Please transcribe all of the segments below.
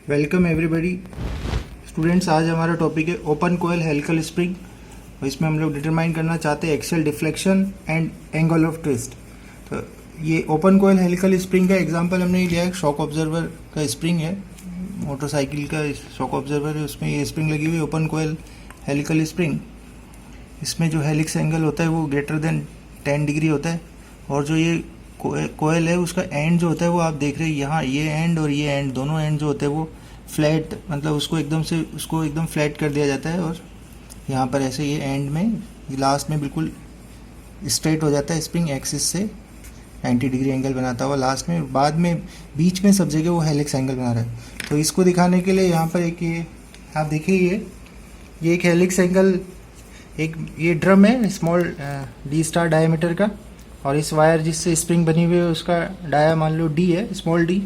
Welcome everybody students. आज हमारा topic है ओपन कोयल हेलिकल स्प्रिंग और इसमें हम लोग डिटरमाइन करना चाहते हैं axial deflection and angle of twist. तो ये ओपन कोयल हेलिकल स्प्रिंग का एग्जांपल हमने लिया है, शॉक ऑब्जर्वर का स्प्रिंग है, मोटरसाइकिल का शॉक ऑब्जर्वर है, उसमें ये स्प्रिंग लगी हुई है ओपन कोयल हेलिकल स्प्रिंग। इसमें जो हेलिक्स एंगल होता है वो ग्रेटर देन 10 डिग्री होता है और जो ये कोयल है उसका एंड जो होता है वो आप देख रहे हैं यहाँ, ये एंड और ये एंड दोनों एंड जो होते हैं वो फ्लैट, मतलब उसको एकदम फ्लैट कर दिया जाता है और यहाँ पर ऐसे ये एंड में लास्ट में बिल्कुल स्ट्रेट हो जाता है स्प्रिंग एक्सिस से 90 डिग्री एंगल बनाता हुआ लास्ट में, बाद में बीच में सब जगह वो हेलिक्स एंगल बना रहा है। तो इसको दिखाने के लिए यहाँ पर एक ये आप देखिए ये एक हेलिक्स एंगल, एक ये ड्रम है स्मॉल डी स्टार डायमीटर का और इस वायर जिससे स्प्रिंग बनी हुई है उसका डाया मान लो डी है, स्मॉल डी।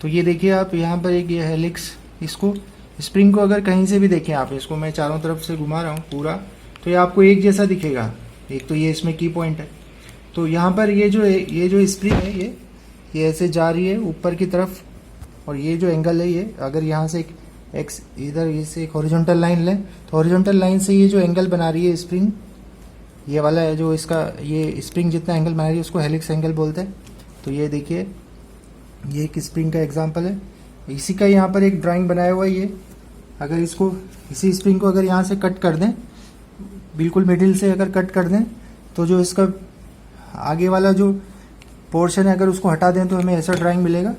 तो ये देखिए आप यहाँ पर एक ये हेलिक्स, इसको स्प्रिंग को अगर कहीं से भी देखें आप, इसको मैं चारों तरफ से घुमा रहा हूँ पूरा, तो ये आपको एक जैसा दिखेगा। एक तो ये इसमें की पॉइंट है। तो यहाँ पर ये जो स्प्रिंग है ये ऐसे जा रही है ऊपर की तरफ और ये जो एंगल है ये अगर यहाँ से एक इधर इससे एक हॉरिजॉन्टल लाइन लें तो हॉरिजॉन्टल लाइन से ये जो एंगल बना रही है स्प्रिंग, ये वाला है जो इसका ये स्प्रिंग जितना एंगल बना रही है उसको हेलिक्स एंगल बोलते हैं। तो ये देखिए ये एक स्प्रिंग का एग्जांपल है, इसी का यहाँ पर एक ड्राइंग बनाया हुआ है। ये अगर इसको इसी स्प्रिंग को अगर यहाँ से कट कर दें, बिल्कुल मिडिल से अगर कट कर दें तो जो इसका आगे वाला जो पोर्शन है अगर उसको हटा दें तो हमें ऐसा ड्राइंग मिलेगा।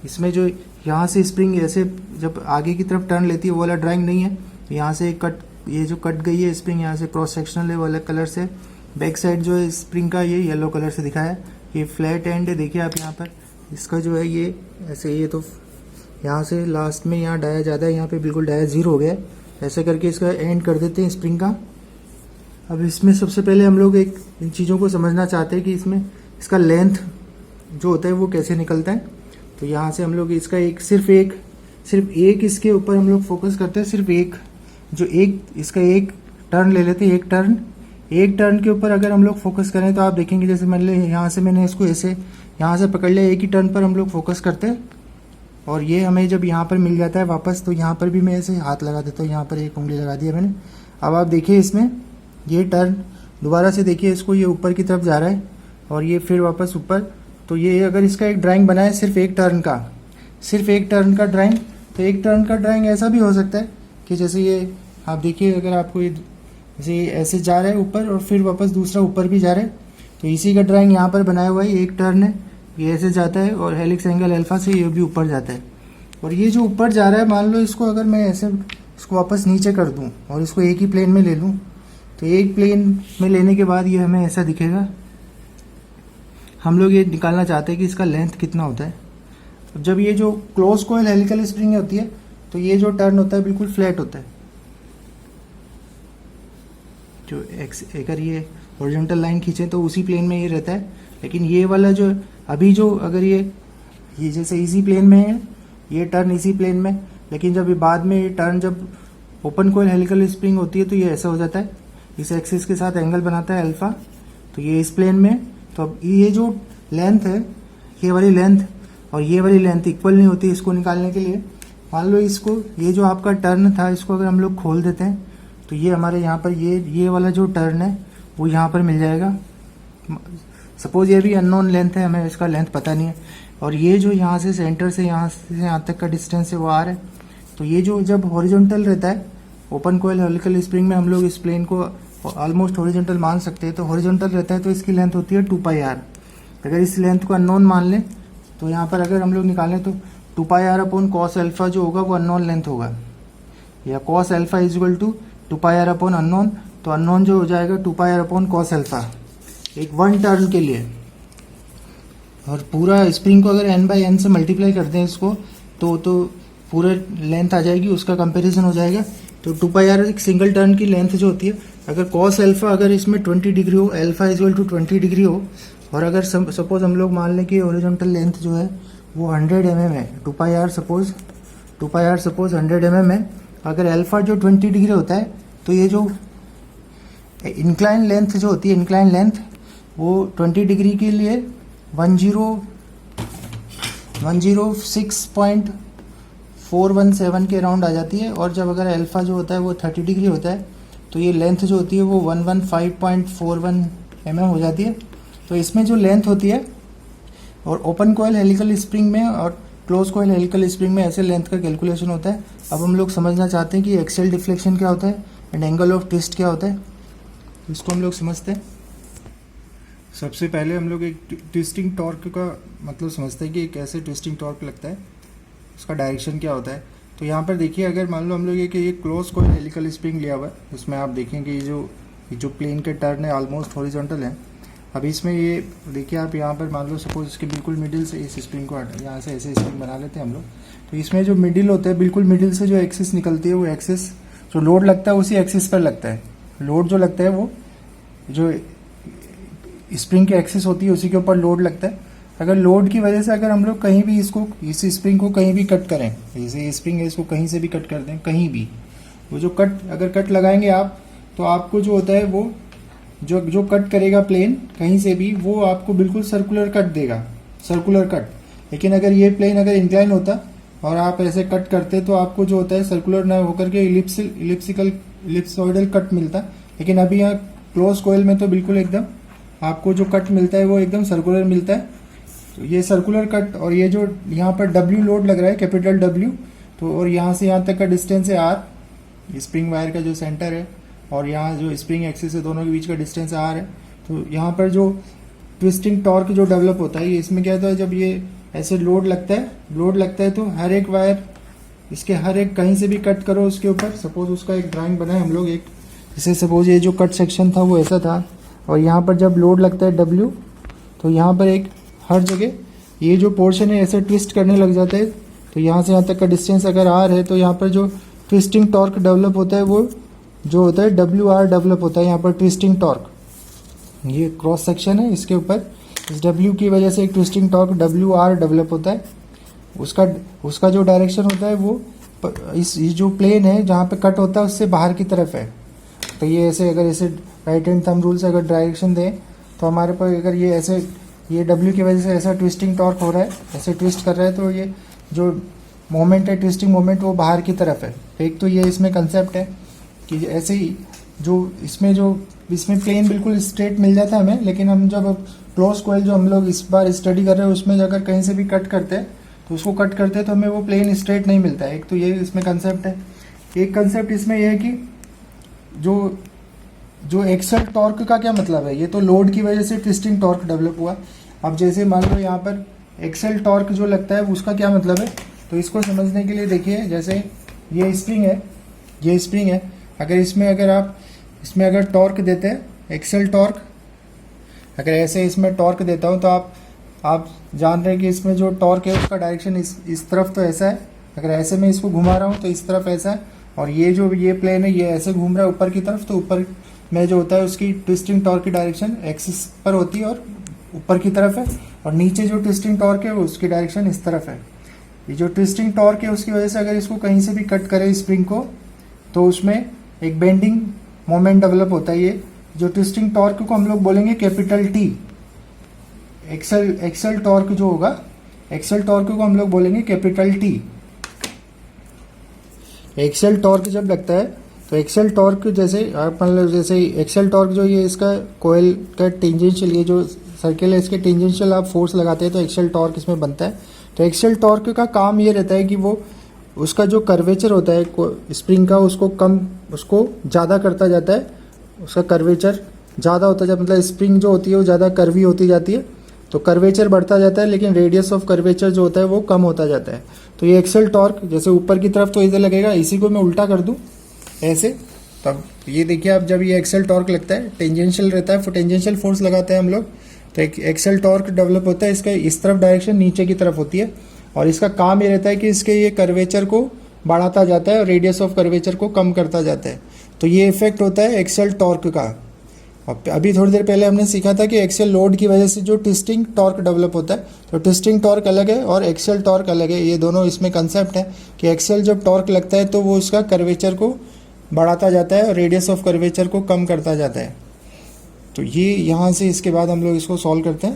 इसमें जो यहाँ से स्प्रिंग ऐसे जब आगे की तरफ टर्न लेती है वो वाला ड्राइंग नहीं है। यहाँ से कट, ये जो कट गई है स्प्रिंग यहाँ से क्रॉस सेक्शनल है वो अलग कलर से, बैक साइड जो है स्प्रिंग का ये येलो कलर से दिखाया है। ये फ्लैट एंड है, देखिए आप यहाँ पर इसका जो है ये ऐसे, ये तो यहाँ से लास्ट में यहाँ डाया ज़्यादा है, यहाँ पे बिल्कुल डाया जीरो हो गया है। ऐसे करके इसका एंड कर देते हैं स्प्रिंग का। अब इसमें सबसे पहले हम लोग एक इन चीज़ों को समझना चाहते हैं कि इसमें इसका लेंथ जो होता है वो कैसे निकलता है। तो यहाँ से हम लोग इसका सिर्फ एक इसके ऊपर हम लोग फोकस करते हैं, सिर्फ इसका एक टर्न ले लेते हैं। एक टर्न के ऊपर अगर हम लोग फोकस करें तो आप देखेंगे जैसे मान ली यहाँ से मैंने इसको ऐसे यहाँ से पकड़ लिया, एक ही टर्न पर हम लोग फोकस करते हैं और ये हमें जब यहाँ पर मिल जाता है वापस तो यहाँ पर भी मैं ऐसे हाथ लगा देता हूँ, यहाँ पर एक उंगली लगा दिया मैंने। अब आप देखिए इसमें ये टर्न दोबारा से देखिए इसको, ये ऊपर की तरफ जा रहा है और ये फिर वापस ऊपर। तो ये अगर इसका एक ड्राइंग बनाए सिर्फ एक टर्न का ड्राइंग, तो एक टर्न का ड्राइंग ऐसा भी हो सकता है कि जैसे ये आप देखिए अगर आपको ये जैसे ऐसे जा रहा है ऊपर और फिर वापस दूसरा ऊपर भी जा रहा है, तो इसी का ड्राइंग यहाँ पर बनाया हुआ है। एक टर्न है, ये ऐसे जाता है और हेलिक्स एंगल अल्फा से ये भी ऊपर जाता है। और ये जो ऊपर जा रहा है मान लो इसको अगर मैं ऐसे इसको वापस नीचे कर दूँ और इसको एक ही प्लेन में ले लूँ, तो एक प्लेन में लेने के बाद ये हमें ऐसा दिखेगा। हम लोग ये निकालना चाहते हैं कि इसका लेंथ कितना होता है। अब जब ये जो क्लोज कोयल हेलिकल स्प्रिंग होती है तो ये जो टर्न होता है बिल्कुल फ्लैट होता है। जो अगर ये हॉरिजॉन्टल लाइन खींचे तो उसी प्लेन में ये रहता है, लेकिन ये वाला जो अभी जो अगर ये जैसे इसी प्लेन में है, ये टर्न इसी प्लेन में, लेकिन जब ये बाद में ये टर्न जब ओपन कोयल हेलिकल स्प्रिंग होती है तो ये ऐसा हो जाता है, इस एक्सिस के साथ एंगल बनाता है अल्फा, तो ये इस प्लेन में। तो अब ये जो लेंथ है, ये वाली लेंथ और ये वाली लेंथ इक्वल नहीं होती। इसको निकालने के लिए मान लो इसको, ये जो आपका टर्न था इसको अगर हम लोग खोल देते हैं तो ये हमारे यहाँ पर ये वाला जो टर्न है वो यहाँ पर मिल जाएगा। सपोज ये भी अननोन लेंथ है, हमें इसका लेंथ पता नहीं है, और ये जो यहाँ से सेंटर से यहाँ तक का डिस्टेंस है वो आर है। तो ये जो जब हॉरिजॉन्टल रहता है ओपन कोयल हेलिकल स्प्रिंग में, हम लोग इस प्लेन को ऑलमोस्ट हॉरिजॉन्टल मान सकते हैं। तो हॉरिजॉन्टल रहता है तो इसकी लेंथ होती है 2πr। अगर इस लेंथ को अननोन मान लें तो यहाँ पर अगर हम लोग निकालें तो 2πr अपॉन कॉस अल्फा जो होगा वो अननोन लेंथ होगा, या cos alpha is equal to 2πr upon unknown. तो अननोन जो हो जाएगा 2πr अपॉन कॉस अल्फा एक वन टर्न के लिए। और पूरा स्प्रिंग को अगर n/n से मल्टीप्लाई करते हैं इसको तो पूरा लेंथ आ जाएगी, उसका कंपैरिजन हो जाएगा। तो 2πr एक सिंगल टर्न की लेंथ जो होती है, अगर कॉस अल्फा अगर इसमें 20 डिग्री हो, alpha is equal to 20 degree हो, और अगर सपोज हम लोग मान लें कि हॉरिजॉन्टल लेंथ जो है वो 100 mm है, 2πr सपोज 100 mm है। अगर अल्फा जो 20 डिग्री होता है तो ये जो इंक्लाइन लेंथ जो होती है, इंक्लाइन लेंथ वो 20 डिग्री के लिए 106.4 417 के अराउंड आ जाती है। और जब अगर अल्फ़ा जो होता है वो 30 डिग्री होता है तो ये लेंथ जो होती है वो 115.41 हो जाती है। तो इसमें जो लेंथ होती है और ओपन कॉइल हेलिकल स्प्रिंग में और क्लोज कॉइल हेलिकल स्प्रिंग में ऐसे लेंथ का कैलकुलेशन होता है। अब हम लोग समझना चाहते हैं कि एक्सियल डिफ्लेक्शन क्या होता है एंड एंगल ऑफ ट्विस्ट क्या होता है, इसको हम लोग समझते हैं। सबसे पहले हम लोग एक ट्विस्टिंग टॉर्क का मतलब समझते हैं कि कैसे ट्विस्टिंग टॉर्क लगता है, उसका डायरेक्शन क्या होता है। तो यहाँ पर देखिए, अगर मान लो हम लोग ये क्लोज कॉइल हेलिकल स्प्रिंग लिया हुआ है, उसमें आप देखेंगे ये जो प्लेन के टर्न है ऑलमोस्ट हॉरिजॉन्टल है। अब इसमें ये देखिए, आप यहाँ पर मान लो सपोज इसके बिल्कुल मिडिल से इस स्प्रिंग को यहाँ से ऐसे स्प्रिंग बना लेते हैं हम लोग। तो इसमें जो मिडिल होता है, बिल्कुल मिडिल से जो एक्सिस निकलती है वो एक्सिस जो लोड लगता है उसी एक्सिस पर लगता है। लोड जो लगता है वो जो स्प्रिंग की एक्सिस होती है उसी के ऊपर लोड लगता है। अगर लोड की वजह से अगर हम लोग कहीं भी इस स्प्रिंग को कहीं भी कट करें, जैसे ये स्प्रिंग है इसको कहीं से भी कट कर दें, कहीं भी वो जो अगर कट लगाएंगे आप, तो आपको जो होता है वो जो कट करेगा प्लेन कहीं से भी, वो आपको बिल्कुल सर्कुलर कट देगा, सर्कुलर कट। लेकिन अगर ये प्लेन अगर इंक्लाइन होता और आप ऐसे कट करते तो आपको जो होता है सर्कुलर ना होकर के इलिप्सॉइडल कट मिलता। लेकिन अभी यहाँ क्लोज कॉइल में तो बिल्कुल एकदम आपको जो कट मिलता है वो एकदम सर्कुलर मिलता है। तो ये सर्कुलर कट, और ये जो यहाँ पर W लोड लग रहा है, कैपिटल W, तो और यहाँ से यहाँ तक का डिस्टेंस है R, स्प्रिंग वायर का जो सेंटर है, और यहाँ जो स्प्रिंग एक्सिस है दोनों के बीच का डिस्टेंस R है। तो यहाँ पर जो ट्विस्टिंग टॉर्क जो डेवलप होता है, ये इसमें क्या होता है, जब ये ऐसे लोड लगता है तो हर एक वायर इसके हर एक कहीं से भी कट करो उसके ऊपर। सपोज उसका एक ड्राइंग बनाए हम लोग, एक जैसे सपोज ये जो कट सेक्शन था वो ऐसा था, और यहाँ पर जब लोड लगता है W, तो यहाँ पर एक हर जगह ये जो पोर्शन है ऐसे ट्विस्ट करने लग जाता है। तो यहाँ से यहाँ तक का डिस्टेंस अगर R है, तो यहाँ पर जो ट्विस्टिंग टॉर्क डेवलप होता है वो जो होता है WR डेवलप होता है। यहाँ पर ट्विस्टिंग टॉर्क, ये क्रॉस सेक्शन है, इसके ऊपर इस W की वजह से एक ट्विस्टिंग टॉर्क WR डेवलप होता है। उसका जो डायरेक्शन होता है वो इस जो प्लेन है जहाँ पे कट होता है उससे बाहर की तरफ है। तो ये ऐसे अगर ऐसे राइट हैंड थंब रूल से अगर डायरेक्शन दें तो हमारे पास अगर ये ऐसे ये W की वजह से ऐसा ट्विस्टिंग टॉर्क हो रहा है, ऐसे ट्विस्ट कर रहा है, तो ये जो मोमेंट है ट्विस्टिंग मोमेंट वो बाहर की तरफ है। एक तो ये इसमें कंसेप्ट है कि ऐसे ही जो इसमें प्लेन बिल्कुल स्ट्रेट मिल जाता है हमें, लेकिन हम जब क्लोज कॉइल जो हम लोग इस बार स्टडी कर रहे हैं उसमें अगर कहीं से भी कट करते हैं तो उसको कट करते हैं तो हमें वो प्लेन स्ट्रेट नहीं मिलता है। एक तो ये इसमें कंसेप्ट है। एक कंसेप्ट इसमें यह है कि जो एक्सल टॉर्क का क्या मतलब है, ये तो लोड की वजह से ट्विस्टिंग टॉर्क डेवलप हुआ। अब जैसे मान लो यहाँ पर एक्सल टॉर्क जो लगता है उसका क्या मतलब है, तो इसको समझने के लिए देखिए, जैसे ये स्प्रिंग है, अगर इसमें अगर टॉर्क देते हैं, एक्सल टॉर्क अगर ऐसे इसमें टॉर्क देता हूँ तो आप जान रहे हैं कि इसमें जो टॉर्क है उसका डायरेक्शन इस तरफ तो ऐसा है, अगर ऐसे मैं इसको घुमा रहा हूँ तो इस तरफ ऐसा है, और ये प्लेन है ये ऐसे घूम रहा है ऊपर की तरफ, तो ऊपर में जो होता है उसकी ट्विस्टिंग टॉर्क की डायरेक्शन एक्सिस पर होती है और ऊपर की तरफ है, और नीचे जो ट्विस्टिंग टॉर्क है उसकी डायरेक्शन इस तरफ है। ये जो ट्विस्टिंग टॉर्क है उसकी वजह से अगर इसको कहीं से भी कट करे स्प्रिंग को, तो उसमें एक बेंडिंग मोमेंट डेवलप होता है। ये जो ट्विस्टिंग टॉर्क को हम लोग बोलेंगे कैपिटल T। एक्सल टॉर्क जो होगा, एक्सल टॉर्क को हम लोग बोलेंगे कैपिटल T। एक्सल टॉर्क जब लगता है तो एक्सल टॉर्क जैसे आप मान लो, जैसे एक्सल टॉर्क जो ये इसका कोयल का टेंजेंशियल, ये जो सर्किल है इसके टेंजेंशियल आप फोर्स लगाते हैं तो एक्सल टॉर्क इसमें बनता है। तो एक्सल टॉर्क का काम ये रहता है कि वो उसका जो कर्वेचर होता है स्प्रिंग का उसको ज़्यादा करता जाता है, उसका कर्वेचर ज़्यादा होता जाता है, मतलब स्प्रिंग जो होती है वो ज़्यादा कर्वी होती जाती है, तो कर्वेचर बढ़ता जाता है, लेकिन रेडियस ऑफ कर्वेचर जो होता है वो कम होता जाता है। तो ये एक्सल टॉर्क जैसे ऊपर की तरफ तो इधर लगेगा, इसी को मैं उल्टा कर दूं ऐसे, तब ये देखिए आप जब ये एक्सल टॉर्क लगता है टेंजेंशियल रहता है, टेंजेंशियल फोर्स लगाते हैं हम लोग, तो एक एक्सल टॉर्क डेवलप होता है। इसका इस तरफ डायरेक्शन नीचे की तरफ होती है, और इसका काम ये रहता है कि इसके ये कर्वेचर को बढ़ाता जाता है और रेडियस ऑफ कर्वेचर को कम करता जाता है। तो ये इफेक्ट होता है एक्सल टॉर्क का। अभी थोड़ी देर पहले हमने सीखा था कि एक्सल लोड की वजह से जो ट्विस्टिंग टॉर्क डेवलप होता है, तो ट्विस्टिंग टॉर्क अलग है और एक्सल टॉर्क अलग है। ये दोनों इसमें कंसेप्ट है कि एक्सल जब टॉर्क लगता है तो वो उसका कर्वेचर को बढ़ाता जाता है और रेडियस ऑफ कर्वेचर को कम करता जाता है। तो ये यहाँ से इसके बाद हम लोग इसको सॉल्व करते हैं।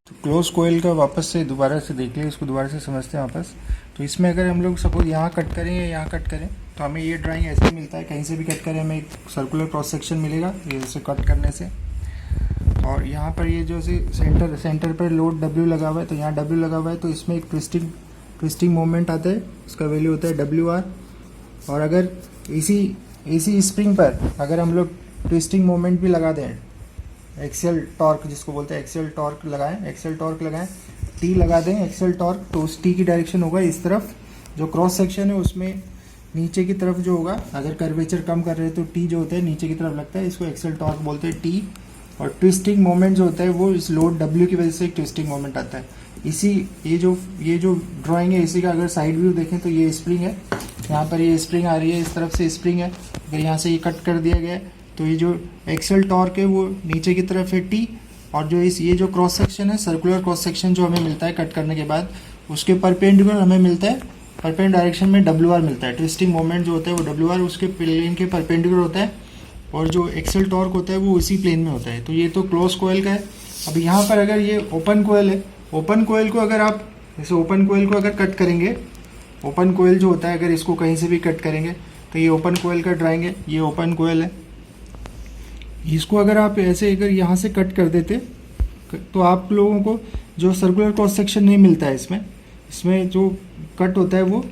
तो क्लोज कोयल का वापस से दोबारा से देख लिया, इसको दोबारा से समझते हैं वापस। तो इसमें अगर हम लोग सपोज यहाँ कट करें या यहाँ कट करें तो हमें ये ड्राइंग ऐसे मिलता है, कहीं से भी कट करें हमें एक सर्कुलर क्रॉस सेक्शन मिलेगा ये ऐसे कट करने से। और यहाँ पर ये जो सेंटर पर लोड W लगा हुआ है, तो यहाँ W लगा हुआ है तो इसमें एक ट्विस्टिंग मोमेंट आता है, उसका वैल्यू होता है WR। और अगर इसी स्प्रिंग पर अगर हम लोग ट्विस्टिंग मोमेंट भी लगा दें, एक्सियल टॉर्क जिसको बोलते हैं एक्सियल टॉर्क लगाएं, T लगा दें एक्सियल टॉर्क, तो उस T की डायरेक्शन होगा इस तरफ, जो क्रॉस सेक्शन है उसमें नीचे की तरफ जो होगा, अगर कर्वेचर कम कर रहे हैं तो T जो होता है नीचे की तरफ लगता है, इसको एक्सियल टॉर्क बोलते हैं T। और ट्विस्टिंग मोमेंट जो होता है वो इस लोड W की वजह से एक ट्विस्टिंग मोमेंट आता है। ये जो ड्राइंग है इसी का अगर साइड व्यू देखें तो ये स्प्रिंग है, यहाँ पर ये स्प्रिंग आ रही है, इस तरफ से स्प्रिंग है, अगर यहाँ से ये कट कर दिया गया है तो ये जो एक्सियल टॉर्क है वो नीचे की तरफ है T। और जो ये जो क्रॉस सेक्शन है, सर्कुलर क्रॉस सेक्शन जो हमें मिलता है कट करने के बाद, उसके परपेंडिकुलर हमें मिलता है, परपेंडिकुलर डायरेक्शन में WR मिलता है। ट्विस्टिंग मोमेंट जो होता है वो WR उसके प्लेन के परपेंडिकुलर होता है, और जो एक्सियल टॉर्क होता है वो उसी प्लेन में होता है। तो ये तो क्लोज कोयल का है। अब यहाँ पर अगर ये ओपन कोयल है, ओपन कोयल को अगर आप जैसे ओपन कोयल को अगर कट करेंगे, ओपन कोयल जो होता है अगर इसको कहीं से भी कट करेंगे तो ये ओपन कोयल का ड्राइंग है, ये ओपन कोयल है। इसको अगर आप ऐसे अगर यहाँ से कट कर देते तो आप लोगों को जो सर्कुलर क्रॉस सेक्शन नहीं मिलता है इसमें जो कट होता है वो,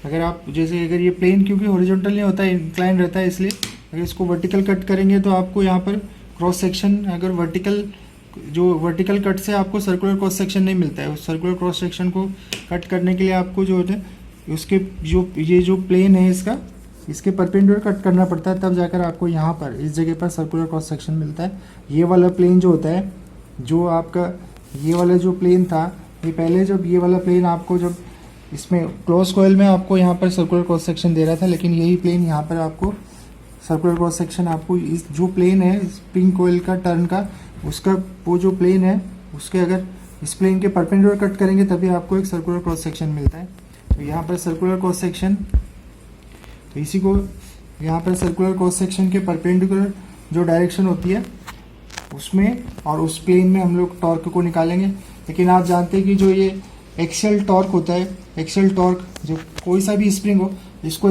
अगर आप जैसे अगर ये प्लेन क्योंकि हॉरिजॉन्टल नहीं होता है, इंक्लाइन रहता है, इसलिए अगर इसको वर्टिकल कट करेंगे तो आपको यहाँ पर क्रॉस सेक्शन अगर वर्टिकल कट से आपको सर्कुलर क्रॉस सेक्शन नहीं मिलता है। उस सर्कुलर क्रॉस सेक्शन को कट करने के लिए आपको जो होता है उसके ये जो प्लेन है इसके परपेंडिकुलर कट करना पड़ता है, तब जाकर आपको यहाँ पर इस जगह पर सर्कुलर क्रॉस सेक्शन मिलता है। ये वाला प्लेन जो होता है, जो आपका ये वाला जो प्लेन था, ये पहले जब ये वाला प्लेन आपको जब इसमें क्लोज कॉइल में आपको यहाँ पर सर्कुलर क्रॉस सेक्शन दे रहा था, लेकिन यही प्लेन यहाँ पर आपको सर्कुलर क्रॉस सेक्शन आपको इस जो प्लेन है स्प्रिंग कोयल का टर्न का, उसका वो जो प्लेन है उसके अगर इस प्लेन के परपेंडिकुलर कट करेंगे तभी आपको एक सर्कुलर क्रॉस सेक्शन मिलता है। तो यहाँ पर सर्कुलर क्रॉस सेक्शन, तो इसी को यहाँ पर सर्कुलर क्रॉस सेक्शन के परपेंडिकुलर जो डायरेक्शन होती है उसमें और उस प्लेन में हम लोग टॉर्क को निकालेंगे। लेकिन आप जानते हैं कि जो ये एक्सियल टॉर्क होता है, एक्सियल टॉर्क जो कोई सा भी स्प्रिंग हो, इसको